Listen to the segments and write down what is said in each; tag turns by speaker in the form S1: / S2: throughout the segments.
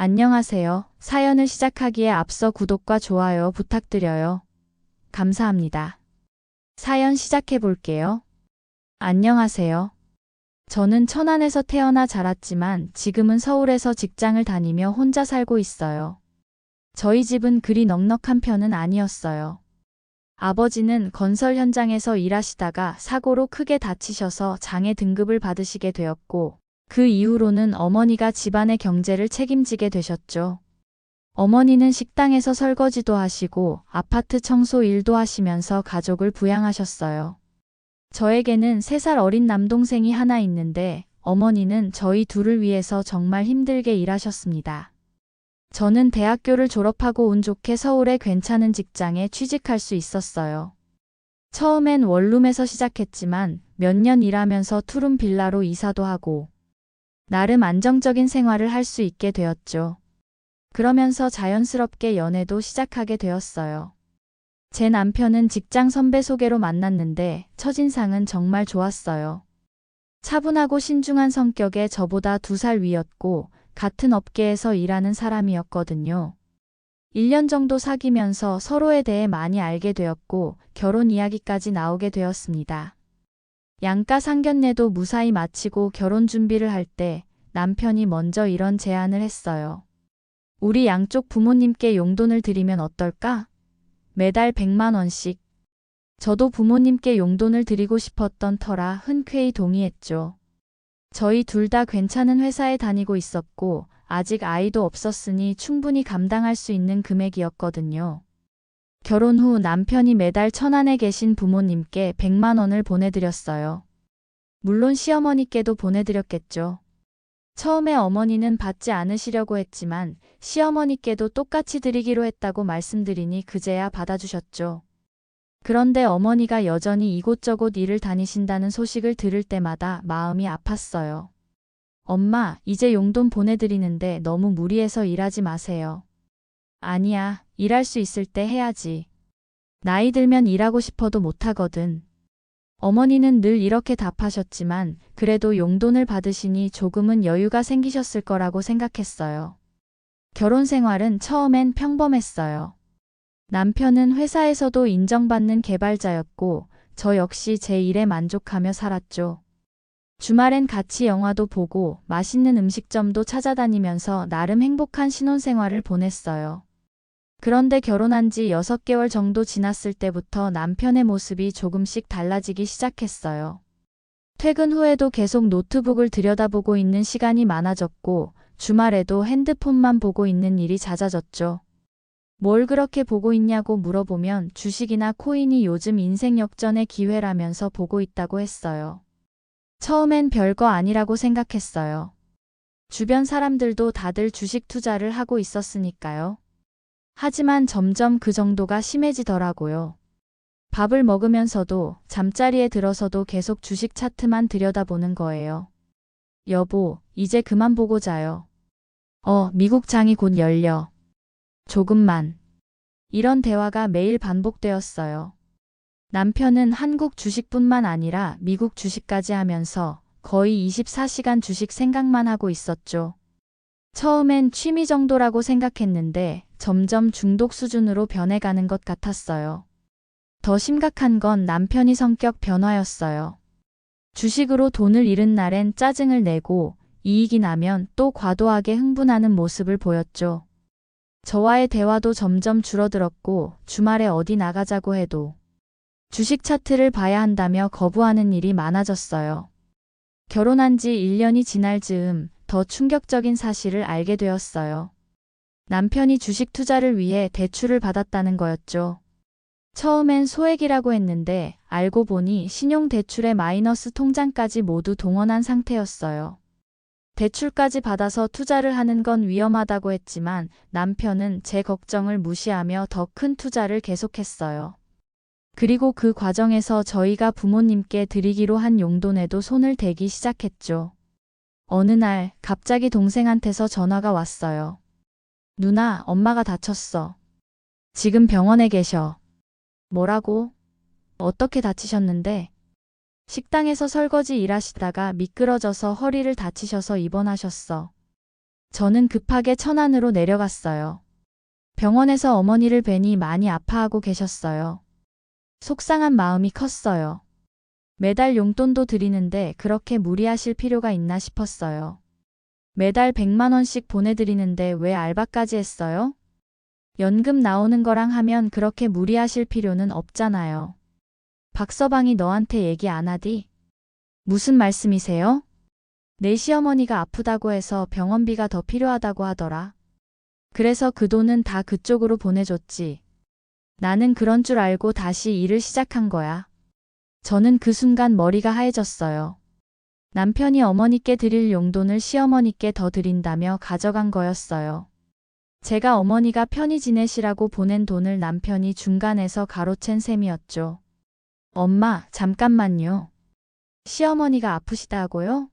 S1: 안녕하세요. 사연을 시작하기에 앞서 구독과 좋아요 부탁드려요. 감사합니다. 사연 시작해 볼게요. 안녕하세요. 저는 천안에서 태어나 자랐지만 지금은 서울에서 직장을 다니며 혼자 살고 있어요. 저희 집은 그리 넉넉한 편은 아니었어요. 아버지는 건설 현장에서 일하시다가 사고로 크게 다치셔서 장애 등급을 받으시게 되었고, 그 이후로는 어머니가 집안의 경제를 책임지게 되셨죠. 어머니는 식당에서 설거지도 하시고 아파트 청소 일도 하시면서 가족을 부양하셨어요. 저에게는 3살 어린 남동생이 하나 있는데 어머니는 저희 둘을 위해서 정말 힘들게 일하셨습니다. 저는 대학교를 졸업하고 운 좋게 서울의 괜찮은 직장에 취직할 수 있었어요. 처음엔 원룸에서 시작했지만 몇 년 일하면서 투룸 빌라로 이사도 하고 나름 안정적인 생활을 할 수 있게 되었죠. 그러면서 자연스럽게 연애도 시작하게 되었어요. 제 남편은 직장 선배 소개로 만났는데 첫인상은 정말 좋았어요. 차분하고 신중한 성격에 저보다 2살 위였고 같은 업계에서 일하는 사람이었거든요. 1년 정도 사귀면서 서로에 대해 많이 알게 되었고 결혼 이야기까지 나오게 되었습니다. 양가 상견례도 무사히 마치고 결혼 준비를 할 때 남편이 먼저 이런 제안을 했어요. 우리 양쪽 부모님께 용돈을 드리면 어떨까? 매달 100만 원씩. 저도 부모님께 용돈을 드리고 싶었던 터라 흔쾌히 동의했죠. 저희 둘 다 괜찮은 회사에 다니고 있었고 아직 아이도 없었으니 충분히 감당할 수 있는 금액이었거든요. 결혼 후 남편이 매달 천안에 계신 부모님께 100만 원을 보내드렸어요. 물론 시어머니께도 보내드렸겠죠. 처음에 어머니는 받지 않으시려고 했지만 시어머니께도 똑같이 드리기로 했다고 말씀드리니 그제야 받아주셨죠. 그런데 어머니가 여전히 이곳저곳 일을 다니신다는 소식을 들을 때마다 마음이 아팠어요. 엄마, 이제 용돈 보내드리는데 너무 무리해서 일하지 마세요. 아니야, 일할 수 있을 때 해야지. 나이 들면 일하고 싶어도 못하거든. 어머니는 늘 이렇게 답하셨지만 그래도 용돈을 받으시니 조금은 여유가 생기셨을 거라고 생각했어요. 결혼 생활은 처음엔 평범했어요. 남편은 회사에서도 인정받는 개발자였고 저 역시 제 일에 만족하며 살았죠. 주말엔 같이 영화도 보고 맛있는 음식점도 찾아다니면서 나름 행복한 신혼생활을 보냈어요. 그런데 결혼한 지 6개월 정도 지났을 때부터 남편의 모습이 조금씩 달라지기 시작했어요. 퇴근 후에도 계속 노트북을 들여다보고 있는 시간이 많아졌고 주말에도 핸드폰만 보고 있는 일이 잦아졌죠. 뭘 그렇게 보고 있냐고 물어보면 주식이나 코인이 요즘 인생 역전의 기회라면서 보고 있다고 했어요. 처음엔 별거 아니라고 생각했어요. 주변 사람들도 다들 주식 투자를 하고 있었으니까요. 하지만 점점 그 정도가 심해지더라고요. 밥을 먹으면서도 잠자리에 들어서도 계속 주식 차트만 들여다보는 거예요. 여보, 이제 그만 보고 자요. 미국 장이 곧 열려. 조금만. 이런 대화가 매일 반복되었어요. 남편은 한국 주식뿐만 아니라 미국 주식까지 하면서 거의 24시간 주식 생각만 하고 있었죠. 처음엔 취미 정도라고 생각했는데 점점 중독 수준으로 변해가는 것 같았어요. 더 심각한 건 남편이 성격 변화였어요. 주식으로 돈을 잃은 날엔 짜증을 내고 이익이 나면 또 과도하게 흥분하는 모습을 보였죠. 저와의 대화도 점점 줄어들었고 주말에 어디 나가자고 해도 주식 차트를 봐야 한다며 거부하는 일이 많아졌어요. 결혼한 지 1년이 지날 즈음 더 충격적인 사실을 알게 되었어요. 남편이 주식 투자를 위해 대출을 받았다는 거였죠. 처음엔 소액이라고 했는데 알고 보니 신용대출의 마이너스 통장까지 모두 동원한 상태였어요. 대출까지 받아서 투자를 하는 건 위험하다고 했지만 남편은 제 걱정을 무시하며 더 큰 투자를 계속했어요. 그리고 그 과정에서 저희가 부모님께 드리기로 한 용돈에도 손을 대기 시작했죠. 어느 날 갑자기 동생한테서 전화가 왔어요. 누나, 엄마가 다쳤어. 지금 병원에 계셔. 뭐라고? 어떻게 다치셨는데? 식당에서 설거지 일하시다가 미끄러져서 허리를 다치셔서 입원하셨어. 저는 급하게 천안으로 내려갔어요. 병원에서 어머니를 뵈니 많이 아파하고 계셨어요. 속상한 마음이 컸어요. 매달 용돈도 드리는데 그렇게 무리하실 필요가 있나 싶었어요. 매달 100만 원씩 보내드리는데 왜 알바까지 했어요? 연금 나오는 거랑 하면 그렇게 무리하실 필요는 없잖아요. 박서방이 너한테 얘기 안 하디? 무슨 말씀이세요? 내 시어머니가 아프다고 해서 병원비가 더 필요하다고 하더라. 그래서 그 돈은 다 그쪽으로 보내줬지. 나는 그런 줄 알고 다시 일을 시작한 거야. 저는 그 순간 머리가 하얘졌어요. 남편이 어머니께 드릴 용돈을 시어머니께 더 드린다며 가져간 거였어요. 제가 어머니가 편히 지내시라고 보낸 돈을 남편이 중간에서 가로챈 셈이었죠. 엄마, 잠깐만요. 시어머니가 아프시다고요?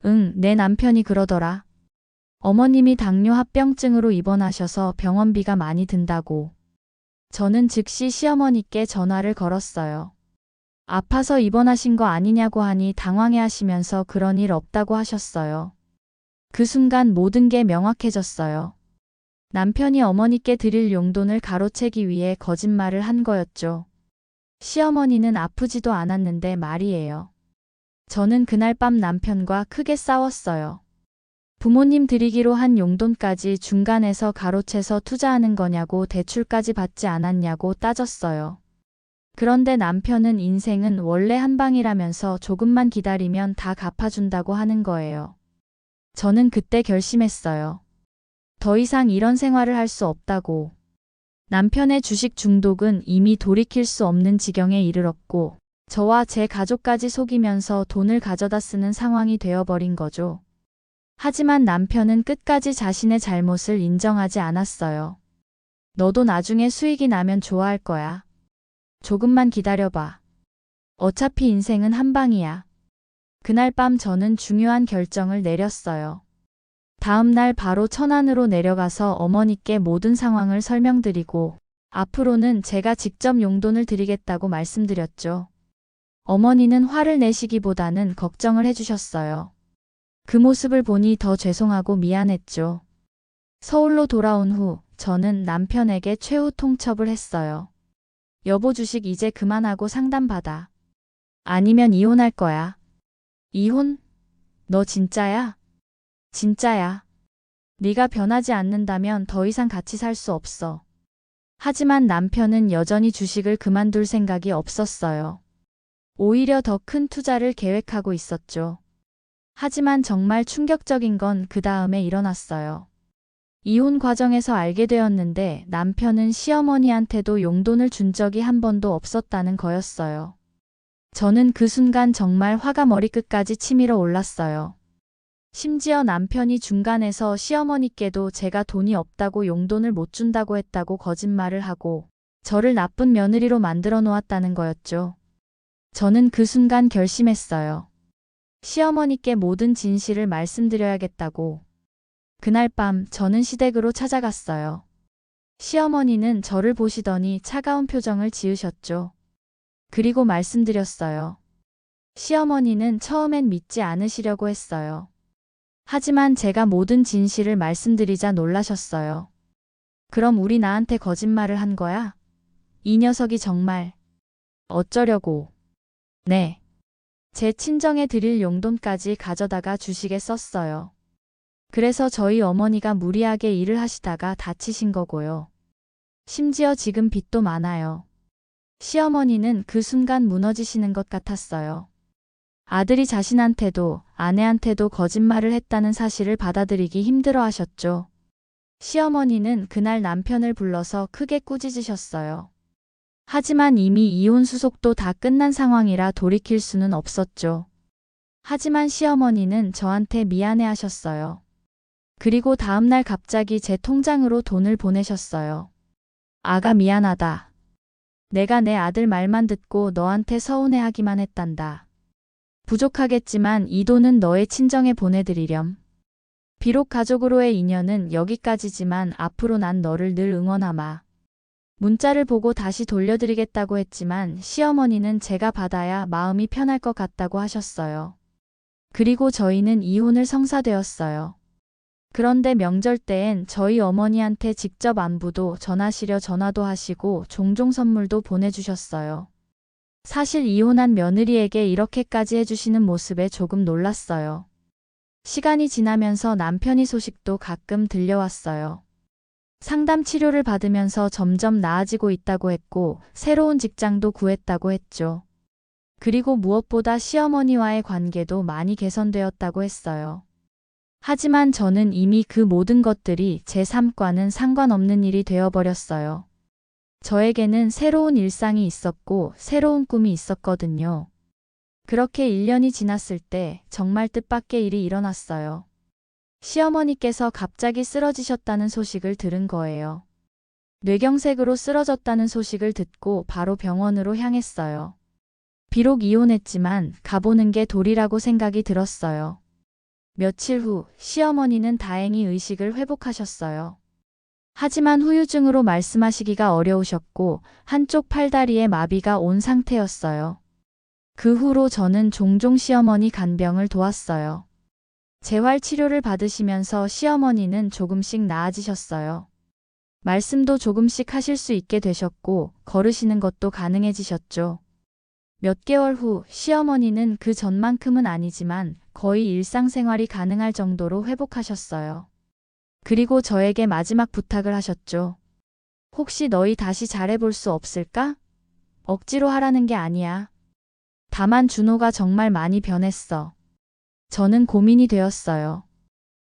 S1: 응, 내 남편이 그러더라. 어머님이 당뇨 합병증으로 입원하셔서 병원비가 많이 든다고. 저는 즉시 시어머니께 전화를 걸었어요. 아파서 입원하신 거 아니냐고 하니 당황해 하시면서 그런 일 없다고 하셨어요. 그 순간 모든 게 명확해졌어요. 남편이 어머니께 드릴 용돈을 가로채기 위해 거짓말을 한 거였죠. 시어머니는 아프지도 않았는데 말이에요. 저는 그날 밤 남편과 크게 싸웠어요. 부모님 드리기로 한 용돈까지 중간에서 가로채서 투자하는 거냐고 대출까지 받지 않았냐고 따졌어요. 그런데 남편은 인생은 원래 한 방이라면서 조금만 기다리면 다 갚아준다고 하는 거예요. 저는 그때 결심했어요. 더 이상 이런 생활을 할 수 없다고. 남편의 주식 중독은 이미 돌이킬 수 없는 지경에 이르렀고 저와 제 가족까지 속이면서 돈을 가져다 쓰는 상황이 되어버린 거죠. 하지만 남편은 끝까지 자신의 잘못을 인정하지 않았어요. 너도 나중에 수익이 나면 좋아할 거야. 조금만 기다려봐. 어차피 인생은 한 방이야. 그날 밤 저는 중요한 결정을 내렸어요. 다음 날 바로 천안으로 내려가서 어머니께 모든 상황을 설명드리고 앞으로는 제가 직접 용돈을 드리겠다고 말씀드렸죠. 어머니는 화를 내시기보다는 걱정을 해주셨어요. 그 모습을 보니 더 죄송하고 미안했죠. 서울로 돌아온 후 저는 남편에게 최후 통첩을 했어요. 여보 주식 이제 그만하고 상담받아. 아니면 이혼할 거야. 이혼? 너 진짜야? 진짜야. 네가 변하지 않는다면 더 이상 같이 살 수 없어. 하지만 남편은 여전히 주식을 그만둘 생각이 없었어요. 오히려 더 큰 투자를 계획하고 있었죠. 하지만 정말 충격적인 건 그 다음에 일어났어요. 이혼 과정에서 알게 되었는데 남편은 시어머니한테도 용돈을 준 적이 한 번도 없었다는 거였어요. 저는 그 순간 정말 화가 머리끝까지 치밀어 올랐어요. 심지어 남편이 중간에서 시어머니께도 제가 돈이 없다고 용돈을 못 준다고 했다고 거짓말을 하고 저를 나쁜 며느리로 만들어 놓았다는 거였죠. 저는 그 순간 결심했어요. 시어머니께 모든 진실을 말씀드려야겠다고. 그날 밤 저는 시댁으로 찾아갔어요. 시어머니는 저를 보시더니 차가운 표정을 지으셨죠. 그리고 말씀드렸어요. 시어머니는 처음엔 믿지 않으시려고 했어요. 하지만 제가 모든 진실을 말씀드리자 놀라셨어요. 그럼 우리 나한테 거짓말을 한 거야? 이 녀석이 정말. 어쩌려고. 네. 제 친정에 드릴 용돈까지 가져다가 주식에 썼어요. 그래서 저희 어머니가 무리하게 일을 하시다가 다치신 거고요. 심지어 지금 빚도 많아요. 시어머니는 그 순간 무너지시는 것 같았어요. 아들이 자신한테도 아내한테도 거짓말을 했다는 사실을 받아들이기 힘들어 하셨죠. 시어머니는 그날 남편을 불러서 크게 꾸짖으셨어요. 하지만 이미 이혼 수속도 다 끝난 상황이라 돌이킬 수는 없었죠. 하지만 시어머니는 저한테 미안해 하셨어요. 그리고 다음날 갑자기 제 통장으로 돈을 보내셨어요. 아가 미안하다. 내가 내 아들 말만 듣고 너한테 서운해하기만 했단다. 부족하겠지만 이 돈은 너의 친정에 보내드리렴. 비록 가족으로의 인연은 여기까지지만 앞으로 난 너를 늘 응원하마. 문자를 보고 다시 돌려드리겠다고 했지만 시어머니는 제가 받아야 마음이 편할 것 같다고 하셨어요. 그리고 저희는 이혼을 성사되었어요. 그런데 명절 때엔 저희 어머니한테 직접 안부도 전하시려 전화도 하시고 종종 선물도 보내주셨어요. 사실 이혼한 며느리에게 이렇게까지 해주시는 모습에 조금 놀랐어요. 시간이 지나면서 남편이 소식도 가끔 들려왔어요. 상담 치료를 받으면서 점점 나아지고 있다고 했고 새로운 직장도 구했다고 했죠. 그리고 무엇보다 시어머니와의 관계도 많이 개선되었다고 했어요. 하지만 저는 이미 그 모든 것들이 제 삶과는 상관없는 일이 되어버렸어요. 저에게는 새로운 일상이 있었고 새로운 꿈이 있었거든요. 그렇게 1년이 지났을 때 정말 뜻밖의 일이 일어났어요. 시어머니께서 갑자기 쓰러지셨다는 소식을 들은 거예요. 뇌경색으로 쓰러졌다는 소식을 듣고 바로 병원으로 향했어요. 비록 이혼했지만 가보는 게 도리라고 생각이 들었어요. 며칠 후 시어머니는 다행히 의식을 회복하셨어요. 하지만 후유증으로 말씀하시기가 어려우셨고 한쪽 팔다리에 마비가 온 상태였어요. 그 후로 저는 종종 시어머니 간병을 도왔어요. 재활 치료를 받으시면서 시어머니는 조금씩 나아지셨어요. 말씀도 조금씩 하실 수 있게 되셨고 걸으시는 것도 가능해지셨죠. 몇 개월 후 시어머니는 그 전만큼은 아니지만 거의 일상생활이 가능할 정도로 회복하셨어요. 그리고 저에게 마지막 부탁을 하셨죠. 혹시 너희 다시 잘해볼 수 없을까? 억지로 하라는 게 아니야. 다만 준호가 정말 많이 변했어. 저는 고민이 되었어요.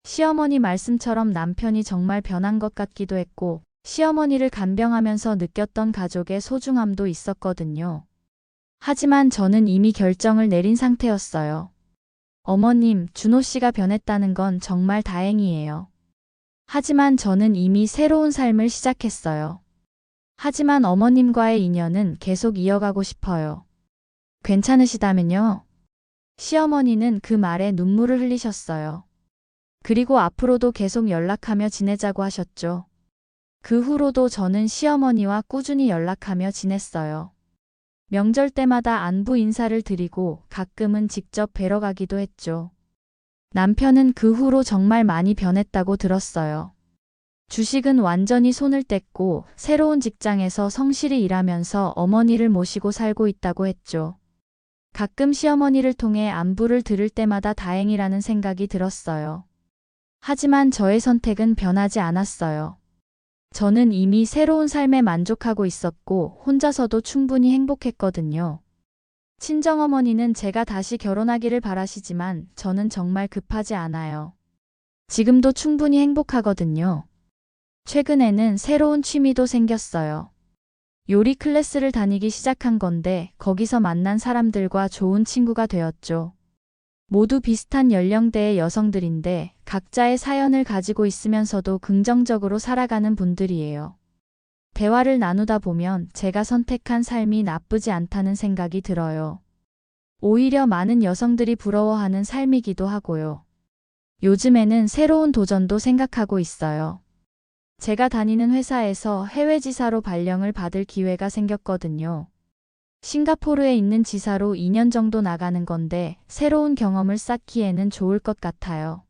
S1: 시어머니 말씀처럼 남편이 정말 변한 것 같기도 했고 시어머니를 간병하면서 느꼈던 가족의 소중함도 있었거든요. 하지만 저는 이미 결정을 내린 상태였어요. 어머님, 준호 씨가 변했다는 건 정말 다행이에요. 하지만 저는 이미 새로운 삶을 시작했어요. 하지만 어머님과의 인연은 계속 이어가고 싶어요. 괜찮으시다면요? 시어머니는 그 말에 눈물을 흘리셨어요. 그리고 앞으로도 계속 연락하며 지내자고 하셨죠. 그 후로도 저는 시어머니와 꾸준히 연락하며 지냈어요. 명절 때마다 안부 인사를 드리고 가끔은 직접 뵈러 가기도 했죠. 남편은 그 후로 정말 많이 변했다고 들었어요. 주식은 완전히 손을 뗐고 새로운 직장에서 성실히 일하면서 어머니를 모시고 살고 있다고 했죠. 가끔 시어머니를 통해 안부를 들을 때마다 다행이라는 생각이 들었어요. 하지만 저의 선택은 변하지 않았어요. 저는 이미 새로운 삶에 만족하고 있었고 혼자서도 충분히 행복했거든요. 친정어머니는 제가 다시 결혼하기를 바라시지만 저는 정말 급하지 않아요. 지금도 충분히 행복하거든요. 최근에는 새로운 취미도 생겼어요. 요리 클래스를 다니기 시작한 건데 거기서 만난 사람들과 좋은 친구가 되었죠. 모두 비슷한 연령대의 여성들인데 각자의 사연을 가지고 있으면서도 긍정적으로 살아가는 분들이에요. 대화를 나누다 보면 제가 선택한 삶이 나쁘지 않다는 생각이 들어요. 오히려 많은 여성들이 부러워하는 삶이기도 하고요. 요즘에는 새로운 도전도 생각하고 있어요. 제가 다니는 회사에서 해외 지사로 발령을 받을 기회가 생겼거든요. 싱가포르에 있는 지사로 2년 정도 나가는 건데 새로운 경험을 쌓기에는 좋을 것 같아요.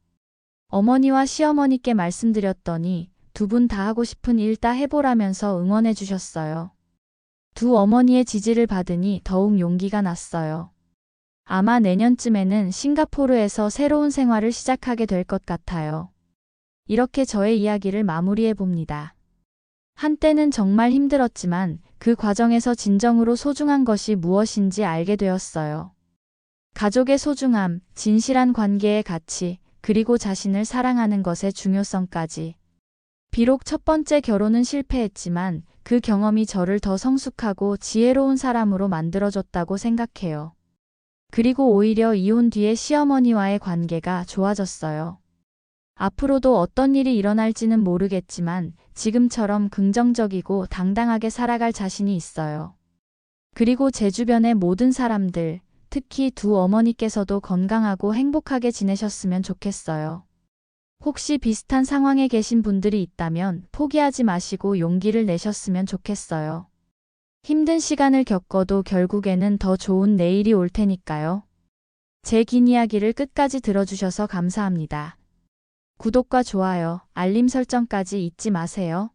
S1: 어머니와 시어머니께 말씀드렸더니 두 분 다 하고 싶은 일 다 해보라면서 응원해 주셨어요. 두 어머니의 지지를 받으니 더욱 용기가 났어요. 아마 내년쯤에는 싱가포르에서 새로운 생활을 시작하게 될 것 같아요. 이렇게 저의 이야기를 마무리해 봅니다. 한때는 정말 힘들었지만 그 과정에서 진정으로 소중한 것이 무엇인지 알게 되었어요. 가족의 소중함, 진실한 관계의 가치, 그리고 자신을 사랑하는 것의 중요성까지. 비록 첫 번째 결혼은 실패했지만 그 경험이 저를 더 성숙하고 지혜로운 사람으로 만들어줬다고 생각해요. 그리고 오히려 이혼 뒤에 시어머니와의 관계가 좋아졌어요. 앞으로도 어떤 일이 일어날지는 모르겠지만 지금처럼 긍정적이고 당당하게 살아갈 자신이 있어요. 그리고 제 주변의 모든 사람들, 특히 두 어머니께서도 건강하고 행복하게 지내셨으면 좋겠어요. 혹시 비슷한 상황에 계신 분들이 있다면 포기하지 마시고 용기를 내셨으면 좋겠어요. 힘든 시간을 겪어도 결국에는 더 좋은 내일이 올 테니까요. 제 긴 이야기를 끝까지 들어주셔서 감사합니다. 구독과 좋아요, 알림 설정까지 잊지 마세요.